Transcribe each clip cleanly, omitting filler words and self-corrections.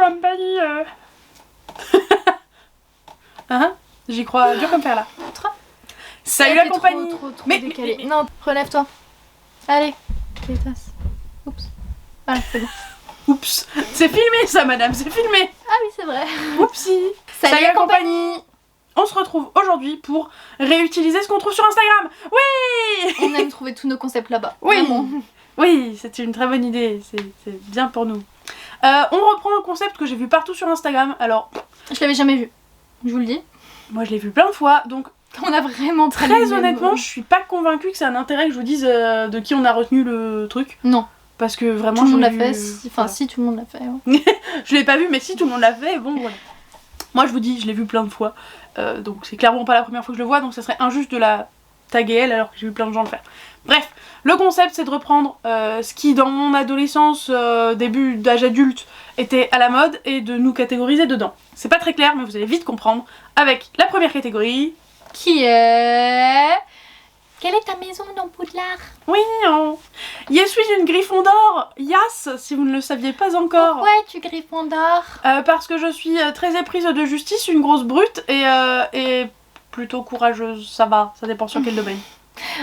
compagnie. Hein? J'y crois dur comme fer là. Salut la compagnie. Trop décalé. Non, relève-toi. Allez, détasse. Oups. Voilà, c'est bon. Oups, c'est filmé ça madame, c'est filmé. Ah oui, c'est vrai. Oupsie. Salut la compagnie. On se retrouve aujourd'hui pour réutiliser ce qu'on trouve sur Instagram. Oui. On aime trouver tous nos concepts là-bas. Oui. Vraiment. Oui, c'est une très bonne idée, c'est bien pour nous. On reprend un concept que j'ai vu partout sur Instagram, alors... Je l'avais jamais vu, je vous le dis. Moi je l'ai vu plein de fois, donc... On a vraiment Très honnêtement, je suis pas convaiue que c'est un intérêt que je vous dise de qui on a retenu le truc. Non. Parce que vraiment... Tout le monde l'a vu... fait, si... enfin voilà. si tout le monde l'a fait. Ouais. Je l'ai pas vu, mais si tout le monde l'a fait, bon voilà. Moi je vous dis, je l'ai vu plein de fois, donc c'est clairement pas la première fois que je le vois, donc ça serait injuste de la taguer elle alors que j'ai vu plein de gens le faire. Bref, le concept c'est de reprendre ce qui dans mon adolescence, début d'âge adulte, était à la mode et de nous catégoriser dedans. C'est pas très clair mais vous allez vite comprendre avec la première catégorie. Qui est... Quelle est ta maison dans Poudlard? Oui, je suis une Gryffondor, Yas, si vous ne le saviez pas encore. Pourquoi es-tu Gryffondor? Parce que je suis très éprise de justice, une grosse brute et plutôt courageuse, ça va, ça dépend sur quel domaine.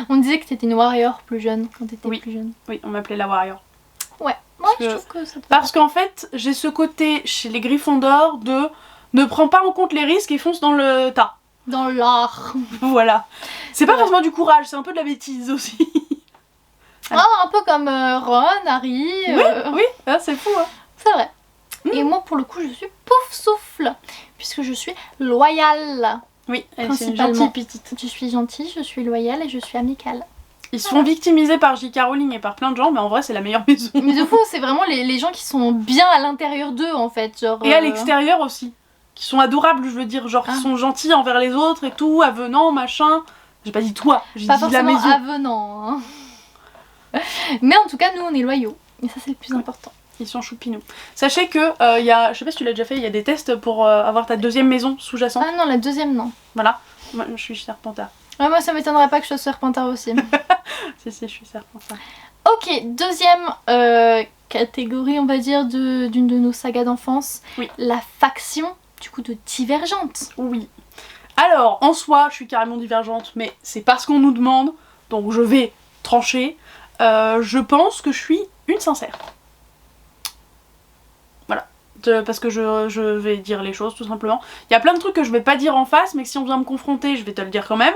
On disait que t'étais une warrior plus jeune quand t'étais plus jeune. Oui, on m'appelait la warrior. Ouais, moi je trouve que ça te Parce qu'en fait, j'ai ce côté chez les Gryffondors de ne prends pas en compte les risques et fonce dans le tas. Dans l'art. Voilà. C'est pas forcément du courage, c'est un peu de la bêtise aussi. Ah, un peu comme Ron, Harry. Oui, ah, c'est fou. Hein. C'est vrai. Et moi pour le coup je suis pouf souffle. Puisque je suis loyale. Oui, c'est une gentille petite. Je suis gentille, je suis loyale et je suis amicale. Ils se font victimiser par J.K. Rowling et par plein de gens, mais en vrai c'est la meilleure maison. Mais de fou, c'est vraiment les gens qui sont bien à l'intérieur d'eux en fait. Genre, et à l'extérieur aussi. Qui sont adorables, je veux dire, genre qui sont gentils envers les autres et tout, avenants, machin. J'ai pas dit toi, j'ai pas dit la maison. Pas forcément avenant. Hein. Mais en tout cas, nous on est loyaux. Et ça c'est le plus important. Ils sont choupinous. Sachez que, y a, je sais pas si tu l'as déjà fait, il y a des tests pour avoir ta deuxième maison sous-jacente. Ah non, la deuxième non. Voilà, moi je suis Serpentard. Ouais, moi ça m'étonnerait pas que je sois Serpentard aussi. Si, je suis Serpentard. Ok, deuxième catégorie, on va dire, d'une de nos sagas d'enfance. Oui. La faction, du coup, de Divergente. Oui. Alors, en soi, je suis carrément divergente, mais c'est parce qu'on nous demande, donc je vais trancher. Je pense que je suis une sincère. Voilà. Parce que je vais dire les choses, tout simplement. Il y a plein de trucs que je vais pas dire en face, mais que si on vient me confronter, je vais te le dire quand même.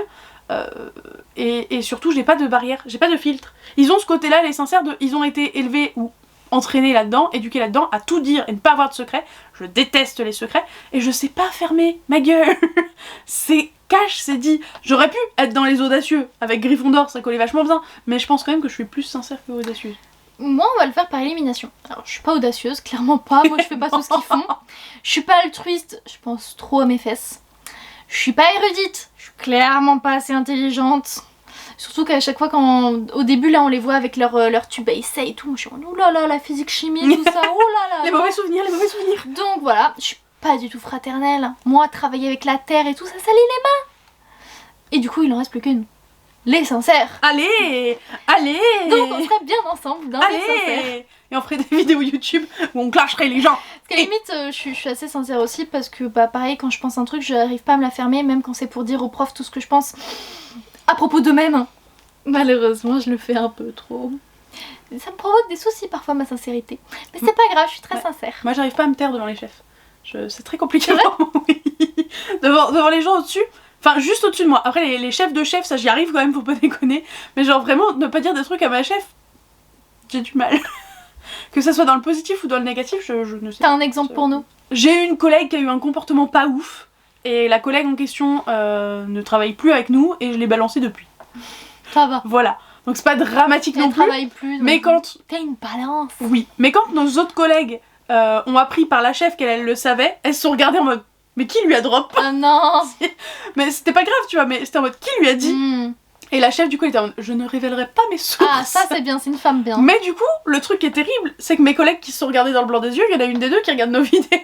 Et surtout, j'ai pas de barrière, j'ai pas de filtre. Ils ont ce côté-là, les sincères, ils ont été élevés ou entraînés là-dedans, éduqués là-dedans, à tout dire et ne pas avoir de secrets. Je déteste les secrets et je sais pas fermer ma gueule. C'est cash, c'est dit. J'aurais pu être dans les audacieux avec Gryffondor, ça collait vachement bien, mais je pense quand même que je suis plus sincère que audacieuse. Moi, on va le faire par élimination. Alors, je suis pas audacieuse, clairement pas. Moi, je fais pas tout ce qu'ils font. Je suis pas altruiste, je pense trop à mes fesses. Je suis pas érudite, je suis clairement pas assez intelligente. Surtout qu'à chaque fois, au début, là, on les voit avec leur tube à essai et tout. Je suis en oulala, la physique chimie, tout ça, oulala. Les mauvais souvenirs, les mauvais souvenirs. Donc voilà, je suis pas du tout fraternelle. Moi, travailler avec la terre et tout, ça salit les mains. Et du coup, il en reste plus qu'une. Les sincères. Allez. Donc on serait bien ensemble dans les sincères. Et on ferait des vidéos YouTube où on clasherait les gens. Parce qu'à la limite, je suis assez sincère aussi parce que bah pareil, quand je pense un truc, je n'arrive pas à me la fermer, même quand c'est pour dire aux profs tout ce que je pense à propos d'eux-mêmes. Malheureusement, je le fais un peu trop. Ça me provoque des soucis parfois, ma sincérité. Mais c'est pas grave, je suis très sincère. Moi, j'arrive pas à me taire devant les chefs. C'est très compliqué. Oui. devant les gens au-dessus. Enfin, juste au-dessus de moi. Après, les chefs de chef, ça j'y arrive quand même, faut pas déconner. Mais genre vraiment, ne pas dire des trucs à ma chef, j'ai du mal. Que ça soit dans le positif ou dans le négatif, je ne sais pas. T'as un exemple pour nous? J'ai eu une collègue qui a eu un comportement pas ouf. Et la collègue en question ne travaille plus avec nous et je l'ai balancée depuis. Ça va. Voilà. Donc c'est pas dramatique non plus. Elle travaille plus. Mais quand... T'as une balance. Oui. Mais quand nos autres collègues ont appris par la chef qu'elle le savait, elles se sont regardées en mode... Mais qui lui a drop? Ah non. Mais c'était pas grave, tu vois, mais c'était en mode qui lui a dit? Et la chef du coup elle était en mode je ne révélerai pas mes sources. Ah ça c'est bien, c'est une femme bien. Mais du coup, le truc qui est terrible, c'est que mes collègues qui se sont regardés dans le blanc des yeux, il y en a une des deux qui regarde nos vidéos.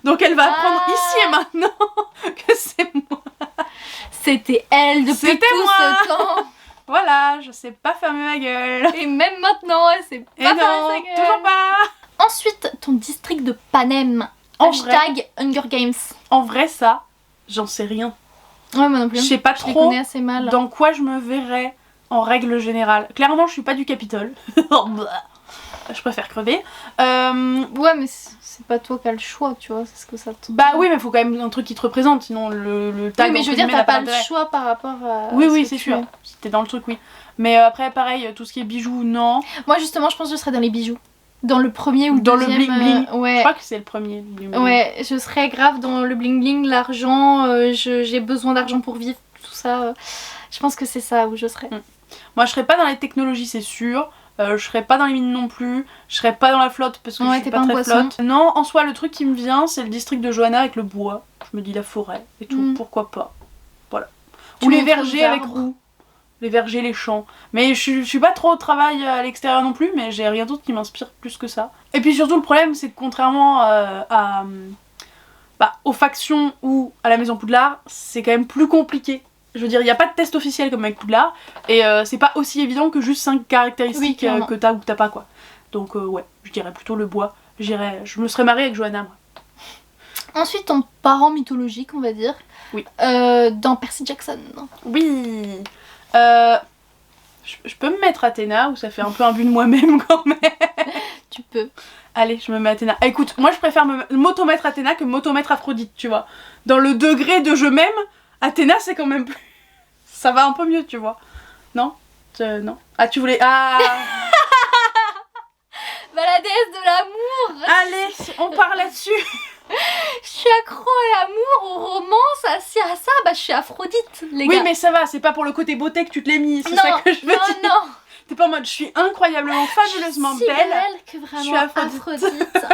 Donc elle va apprendre ici et maintenant que c'est moi. C'était elle depuis tout ce temps. Voilà, je sais pas fermer ma gueule. Et même maintenant, elle sait pas fermer sa gueule. Toujours pas. Ensuite, ton district de Panem. Hashtag Hunger Games. En vrai, ça, j'en sais rien. Ouais, moi non plus. Je sais pas Je les trop connais assez mal. dans quoi je me verrais en règle générale. Clairement, je suis pas du Capitole. Je préfère crever. Ouais, mais c'est pas toi qui as le choix, tu vois. C'est ce que ça te... Bah oui, mais faut quand même un truc qui te représente, sinon le tag. Oui, mais je veux dire, t'as pas le choix par rapport à. Oui, ce oui, que c'est tu sûr. es. Si t'es dans le truc, oui. Mais après, pareil, tout ce qui est bijoux, non. Moi, justement, je pense que je serais dans les bijoux. Dans le premier ou le Dans le deuxième. bling bling. Ouais. Je crois que c'est le premier. Bling bling. Ouais, je serais grave dans le bling bling, l'argent. J'ai besoin d'argent pour vivre, tout ça. Je pense que c'est ça où je serais. Moi, je serais pas dans les technologies, c'est sûr. Je serais pas dans les mines non plus. Je serais pas dans la flotte parce que Ouais, je suis t'es pas pas très un poisson. flotte. Non, en soi, le truc qui me vient, c'est le district de Johanna avec le bois. Je me dis la forêt et tout, pourquoi pas. Voilà. Tu Ou les montrais vergers aux avec arbres. roues. Les vergers, les champs. Mais je suis pas trop au travail à l'extérieur non plus, mais j'ai rien d'autre qui m'inspire plus que ça. Et puis surtout, le problème, c'est que contrairement aux factions ou à la maison Poudlard, c'est quand même plus compliqué. Je veux dire, il n'y a pas de test officiel comme avec Poudlard, et c'est pas aussi évident que juste 5 caractéristiques Oui, que t'as ou que t'as pas, quoi. Donc ouais, je dirais plutôt le bois. Je me serais mariée avec Johanna, moi. Ensuite, ton parent mythologique, on va dire. Oui. Dans Percy Jackson. Oui. Je peux me mettre Athéna, ou ça fait un peu un but de moi-même quand même. Tu peux. Allez, je me mets Athéna. Écoute, moi je préfère m'automettre Athéna que m'automettre Aphrodite, tu vois. Dans le degré de je m'aime, Athéna c'est quand même plus... Ça va un peu mieux, tu vois. Non non. Ah, tu voulais... Ah. Bah, la déesse de l'amour. Allez, on part là-dessus. Je suis accro à l'amour, aux romances, à ça. Bah, je suis Aphrodite, les gars. Oui, mais ça va, c'est pas pour le côté beauté que tu te l'es mis, c'est non, ça que je veux dire. non. T'es pas en mode, je suis incroyablement, fabuleusement si belle. que Je suis vraiment Aphrodite.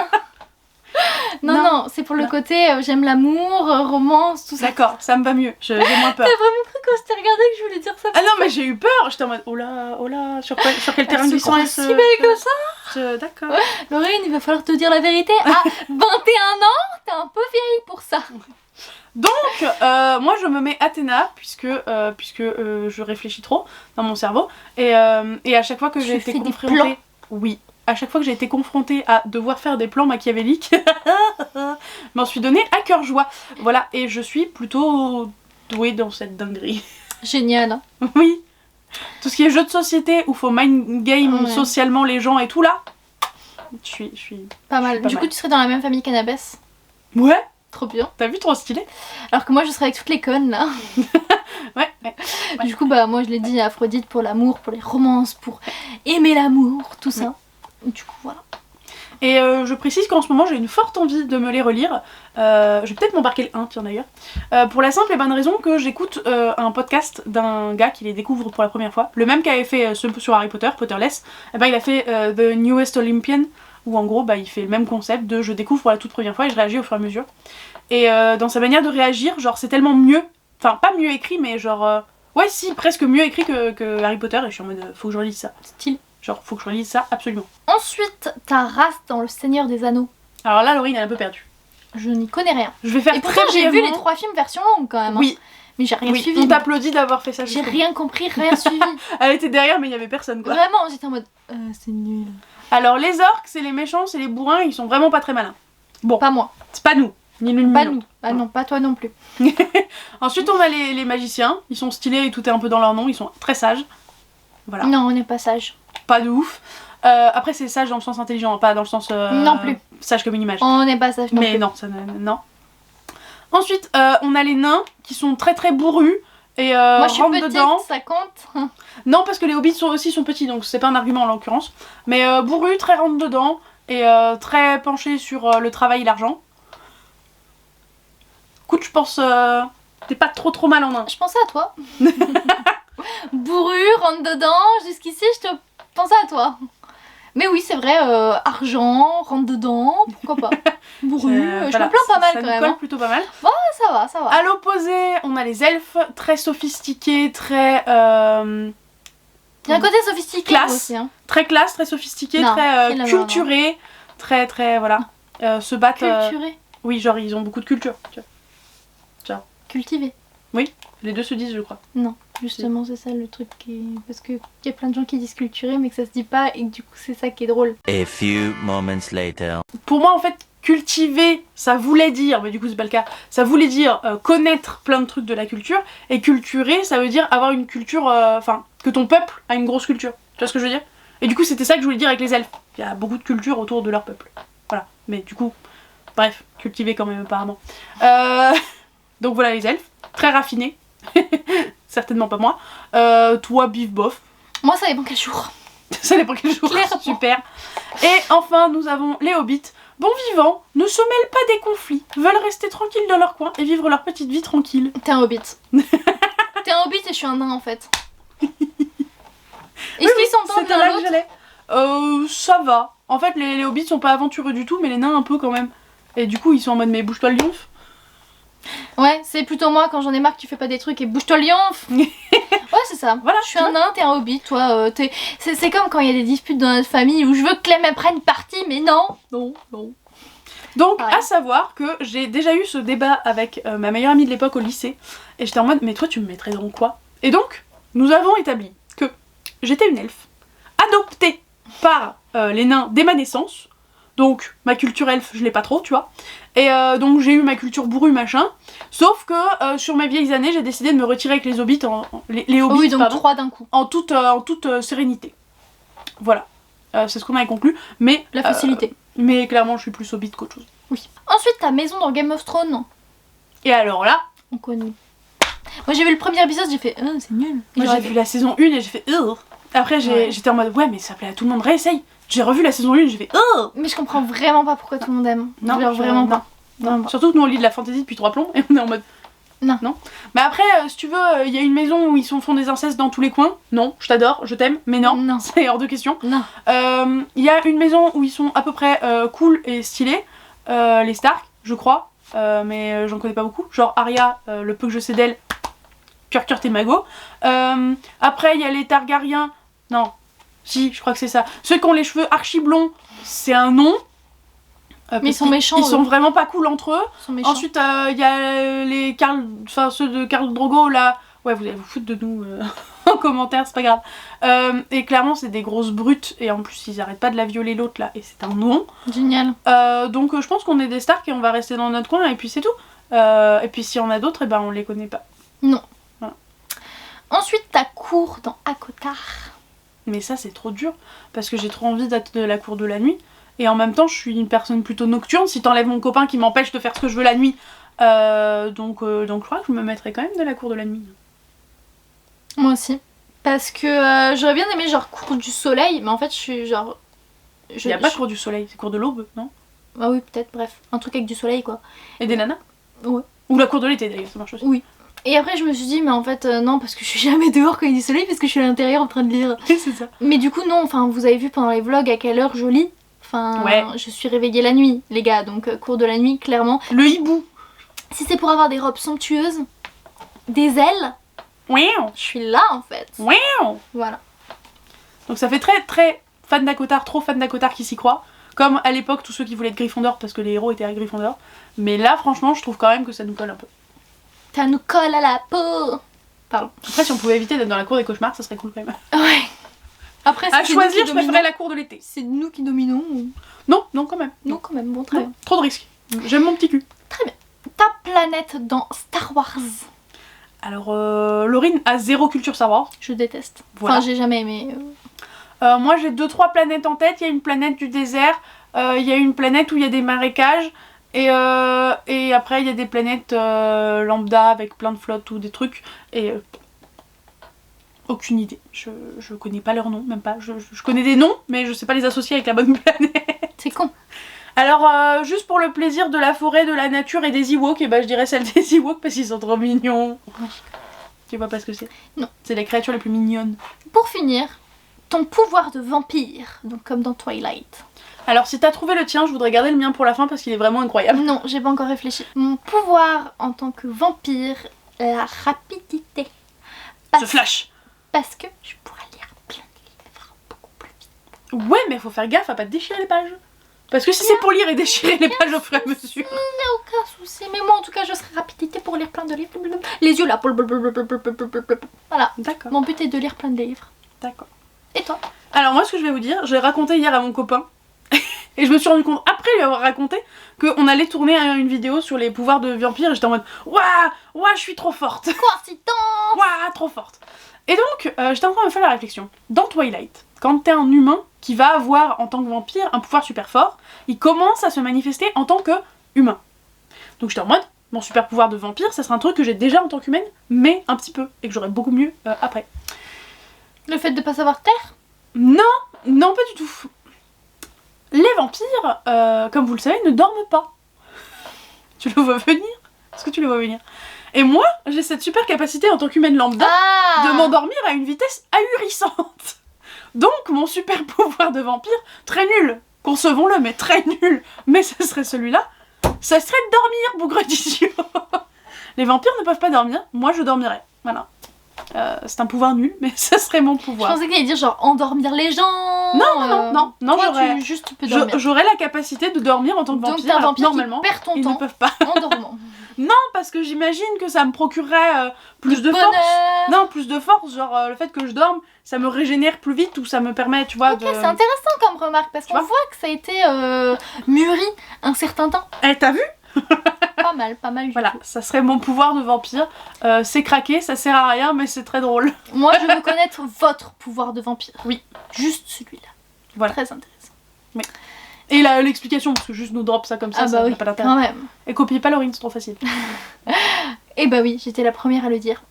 non, c'est pour le côté j'aime l'amour, romance, tout ça. D'accord, ça me va mieux, j'ai moins peur. T'as vraiment cru quand je t'ai regardé que je voulais dire ça? Ah non, mais j'ai eu peur, j'étais en mode, oh là, sur quel terrain glissant elle se croit si belle que ça. D'accord. Laurine, il va falloir te dire la vérité. À 21 ans, t'es un peu vieille pour ça. Donc, moi je me mets Athéna, puisque je réfléchis trop dans mon cerveau, et à chaque fois que j'ai été confrontée... Oui. À chaque fois que j'ai été confrontée à devoir faire des plans machiavéliques, m'en suis donné à cœur joie. Voilà, et je suis plutôt douée dans cette dinguerie. Génial. Hein. Oui. Tout ce qui est jeu de société où faut mind game socialement les gens et tout là, je suis pas mal. Du coup, tu serais dans la même famille qu'Annabeth. Ouais. Trop bien. T'as vu, trop stylé. Alors que moi, je serais avec toutes les connes là. ouais. Du coup, bah moi, je l'ai dit, Aphrodite pour l'amour, pour les romances, pour aimer l'amour, tout ça. Du coup, voilà. Et je précise qu'en ce moment j'ai une forte envie de me les relire. Je vais peut-être m'embarquer le 1, tiens d'ailleurs. Pour la simple et bonne raison que j'écoute un podcast d'un gars qui les découvre pour la première fois. Le même qui avait fait ceux sur Harry Potter, Potterless. Et ben il a fait The Newest Olympian, où en gros bah, il fait le même concept de je découvre pour la toute première fois et je réagis au fur et à mesure. Et dans sa manière de réagir, genre c'est tellement mieux, enfin pas mieux écrit mais genre... ouais si, presque mieux écrit que Harry Potter et je suis en mode faut que je relise ça. Style. Genre, faut que je relise ça, absolument. Ensuite, ta race dans Le Seigneur des Anneaux. Alors là, Laurine, elle est un peu perdue. Je n'y connais rien. Je vais faire et pourtant, très j'ai vu brièvement. les 3 films version longue quand même. Oui. Hein. Mais j'ai rien suivi. On t'applaudit d'avoir fait ça. J'ai rien compris, rien suivi. Elle était derrière, mais il y avait personne, quoi. Vraiment, j'étais en mode, c'est nul. Alors, les orques, c'est les méchants, c'est les bourrins, ils sont vraiment pas très malins. Bon. Pas moi. C'est pas nous. Ni l'une ni pas l'autre. nous. Ah non, pas toi non plus. Ensuite, on a les magiciens. Ils sont stylés et tout est un peu dans leur nom. Ils sont très sages. Voilà. Non, on n'est pas sage. Pas de ouf. Après c'est sage dans le sens intelligent, pas dans le sens non plus. Sage comme une image. On n'est pas sage non mais plus. non, ça non. Ensuite, on a les nains qui sont très très bourrus et moi je suis rentrent petite, dedans. ça compte. Non, parce que les hobbits sont petits, donc c'est pas un argument en l'occurrence. Mais bourrus, très rentre dedans et très penchés sur le travail et l'argent. Écoute, je pense t'es pas trop mal en nain. Je pensais à toi. Bourru, rentre dedans. Jusqu'ici, je te pensais à toi. Mais oui, c'est vrai, argent, rentre dedans, pourquoi pas. Bourru, je me plains pas mal quand même. Ça colle plutôt pas mal. Bon, ça va, ça va. À l'opposé, on a les elfes, très sophistiqués, très... Il y a un côté sophistiqué classe, aussi. Hein. Très classe, très sophistiqué, non, très culturé, très, voilà. Se battent... Culturé. Oui, genre ils ont beaucoup de culture. Genre. Cultivé. Oui, les deux se disent, je crois. Non. Justement, c'est ça le truc qui... Parce qu'il y a plein de gens qui disent culturé mais que ça se dit pas et que du coup c'est ça qui est drôle. A few moments later. Pour moi en fait, cultiver, ça voulait dire, mais du coup c'est pas le cas, ça voulait dire connaître plein de trucs de la culture, et culturer, ça veut dire avoir une culture, enfin, que ton peuple a une grosse culture. Tu vois ce que je veux dire? Et du coup c'était ça que je voulais dire avec les elfes. Il y a beaucoup de culture autour de leur peuple. Voilà, mais du coup, bref, cultiver quand même apparemment. Donc voilà les elfes, très raffinés. Certainement pas moi. Toi, bif bof. Moi, ça dépend quel jour. Ça dépend quel jour. Clairement. Super. Et enfin, nous avons les hobbits. Bons vivants, ne se mêlent pas des conflits, veulent rester tranquilles dans leur coin et vivre leur petite vie tranquille. T'es un hobbit. T'es un hobbit et je suis un nain en fait. Est-ce qu'ils s'entendent C'était l'un là que l'autre? j'allais. Ça va. En fait, les hobbits sont pas aventureux du tout, mais les nains un peu quand même. Et du coup, ils sont en mode, mais bouge-toi le lionf. Ouais, c'est plutôt moi quand j'en ai marre que tu fais pas des trucs et bouge-toi le lionf. Ouais, c'est ça. Voilà, Je suis un nain, t'es un hobbit, toi. C'est comme quand il y a des disputes dans notre famille où je veux que Clem elle prenne parti, mais non. Non, non. Donc, Pareil. à savoir que j'ai déjà eu ce débat avec ma meilleure amie de l'époque au lycée. Et j'étais en mode, mais toi, tu me mettrais dans quoi? Et donc, nous avons établi que j'étais une elfe, adoptée par les nains dès ma naissance. Donc, ma culture elfe, je l'ai pas trop, tu vois. Et donc, j'ai eu ma culture bourrue, machin. Sauf que sur mes vieilles années, j'ai décidé de me retirer avec les hobbits, les hobbits, Oui, donc pardon, 3 d'un coup. en toute sérénité. Voilà. C'est ce qu'on avait conclu. Mais, La facilité. mais clairement, je suis plus hobbit qu'autre chose. Oui. Ensuite, ta maison dans Game of Thrones. Et alors là, On connaît. Moi j'ai vu le premier épisode, j'ai fait c'est nul. moi j'ai vu la saison 1 et j'ai fait Ugh. Après Ouais. j'étais en mode ouais mais ça plaît à tout le monde, réessaye. J'ai revu la saison 1 et j'ai fait Ugh. Mais je comprends vraiment pas pourquoi tout le monde aime. Non, Genre, vraiment non. pas. Vraiment pas. Surtout que nous on lit de la fantasy depuis 3 plombs et on est en mode Non. Mais après si tu veux, il y a une maison où ils font des incestes dans tous les coins. Non, je t'adore, je t'aime, mais non, Non. c'est hors de question. Non. Il y a une maison où ils sont à peu près cool et stylés, les Stark, je crois, mais j'en connais pas beaucoup. Genre Arya, le peu que je sais d'elle, cœur t'es mago. Après il y a les Targaryens, non, si, je crois que c'est ça. Ceux qui ont les cheveux archi blonds, c'est un nom. Mais ils sont méchants. Ils sont eux. vraiment pas cool entre eux. Ils sont méchants. Ensuite, il y a les ceux de Khal Drogo là. Ouais, vous allez vous foutre de nous en commentaire, c'est pas grave. Et clairement, c'est des grosses brutes. Et en plus, ils arrêtent pas de la violer l'autre là. Et c'est un nom. Génial. Donc, je pense qu'on est des Stark et on va rester dans notre coin. Et puis, c'est tout. Et puis, s'il y en a d'autres, et ben, on les connaît pas. Non. Voilà. Ensuite, ta cour dans Akotar. Mais ça, c'est trop dur. Parce que j'ai trop envie d'être de la cour de la nuit. Et en même temps, je suis une personne plutôt nocturne. Si t'enlèves mon copain qui m'empêche de faire ce que je veux la nuit. Donc, je crois que je me mettrais quand même de la cour de la nuit. Moi aussi. Parce que j'aurais bien aimé genre cour du soleil, mais en fait je suis genre... Il y a pas cour du soleil, c'est cour de l'aube, non? Ah oui, peut-être, bref. Un truc avec du soleil quoi. Et des nanas? Ouais. Ou la cour de l'été d'ailleurs, ça marche aussi. Oui. Et après je me suis dit, mais en fait non, parce que je suis jamais dehors quand il y a du soleil, parce que je suis à l'intérieur en train de lire. Oui, c'est ça. Mais du coup non, enfin vous avez vu pendant les vlogs à quelle heure je lis. Enfin, Ouais. je suis réveillée la nuit, les gars, donc cours de la nuit, clairement. Le hibou. Si c'est pour avoir des robes somptueuses, des ailes, Ouais. je suis là en fait. Ouais. Voilà. Donc ça fait très très fan d'Akotar, trop fan d'Akotar qui s'y croit. Comme à l'époque tous ceux qui voulaient être Gryffondor parce que les héros étaient à Gryffondor. Mais là franchement je trouve quand même que ça nous colle un peu. Ça nous colle à la peau. Pardon. Après si on pouvait éviter d'être dans la cour des cauchemars ça serait cool quand même. Ouais. Après, À c'est nous choisir qui je dominons. préférais la cour de l'été. C'est nous qui dominons ou... Non, non quand même. Non, quand même, bon, très bien. Non, trop de risques. J'aime mon petit cul. Ta planète dans Star Wars. Alors Laurine a zéro culture Star Wars. Je déteste. Voilà. Enfin, j'ai jamais aimé. Moi j'ai 2-3 planètes en tête. Il y a une planète du désert, il y a une planète où il y a des marécages, et après il y a des planètes lambda avec plein de flottes ou des trucs. Et aucune idée. Je connais pas leurs noms, même pas. Je connais des noms, mais je sais pas les associer avec la bonne planète. C'est con. Alors juste pour le plaisir de la forêt, de la nature et des Ewoks, et bah je dirais celle des Ewoks parce qu'ils sont trop mignons. Tu vois pas ce que c'est? Non. C'est les créatures les plus mignonnes. Pour finir, ton pouvoir de vampire, donc comme dans Twilight. Alors si t'as trouvé le tien, je voudrais garder le mien pour la fin parce qu'il est vraiment incroyable. Non, j'ai pas encore réfléchi. Mon pouvoir en tant que vampire, la rapidité. Ce flash. Parce que je pourrais lire plein de livres beaucoup plus vite. Ouais, mais faut faire gaffe à pas te déchirer les pages. Parce que si c'est pour lire et déchirer les pages au fur et à mesure. Aucun souci, mais moi en tout cas je serai rapidité pour lire plein de livres. Les yeux là. Voilà. D'accord, Mon but est de lire plein de livres. d'accord. Et toi? Alors moi ce que je vais vous dire, je l'ai raconté hier à mon copain. Et je me suis rendu compte, après lui avoir raconté, qu'on allait tourner une vidéo sur les pouvoirs de vampire, et j'étais en mode Waouh, je suis trop forte. Coïncidence. Waouh, trop forte. Et donc, j'étais en train de me faire la réflexion. Dans Twilight, quand t'es un humain qui va avoir, en tant que vampire, un pouvoir super fort, il commence à se manifester en tant que humain. Donc j'étais en mode, mon super pouvoir de vampire, ça serait un truc que j'ai déjà en tant qu'humaine, mais un petit peu, et que j'aurais beaucoup mieux après. Le fait de pas savoir taire? Non, pas du tout. Les vampires, comme vous le savez, ne dorment pas. Tu le vois venir? Est-ce que tu le vois venir? Et moi, j'ai cette super capacité en tant qu'humaine lambda de m'endormir à une vitesse ahurissante. Donc mon super pouvoir de vampire, très nul, concevons-le, mais très nul, mais ce serait celui-là, ça serait de dormir, bougre d'idiot. Les vampires ne peuvent pas dormir, moi je dormirais, voilà. C'est un pouvoir nul, mais ça serait mon pouvoir. Je pensais qu'il allait dire genre endormir les gens. Non, toi, tu peux dormir. J'aurais la capacité de dormir en tant que vampire. Donc t'es un vampire normalement, qui perd ton ils temps ne peuvent pas. en dormant. Non, parce que j'imagine que ça me procurerait plus de bonheur. force. Non, plus de force, genre le fait que je dorme, ça me régénère plus vite ou ça me permet, tu vois, Ok, c'est intéressant comme remarque parce qu'on voit que ça a été mûri un certain temps. Eh, t'as vu? Pas mal du Voilà, tout. ça serait mon pouvoir de vampire. C'est craqué, ça sert à rien, mais c'est très drôle. Moi, je veux connaître votre pouvoir de vampire. Oui. Juste celui-là. Voilà. Très intéressant. Oui. Et l'explication, parce que juste nous drop ça comme ça, ça n'a pas d'intérêt. Quand même. Et copiez pas Laurine, c'est trop facile. Et bah oui, j'étais la première à le dire.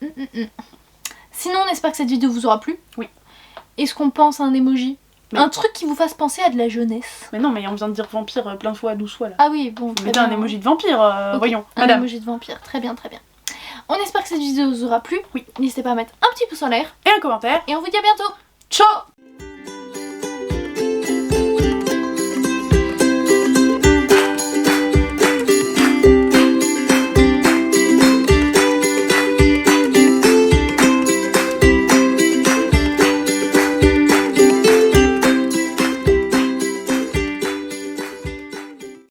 Sinon, on espère que cette vidéo vous aura plu. Oui. Est-ce qu'on pense à un emoji? Mais... un truc qui vous fasse penser à de la jeunesse. Mais non, mais on vient de dire vampire plein de fois, 12 fois là. Ah oui, bon. Mettez un emoji de vampire, okay. Voyons. Un Madame. emoji de vampire, très bien, très bien. On espère que cette vidéo vous aura plu. Oui. N'hésitez pas à mettre un petit pouce en l'air. Et un commentaire. Et on vous dit à bientôt. Ciao.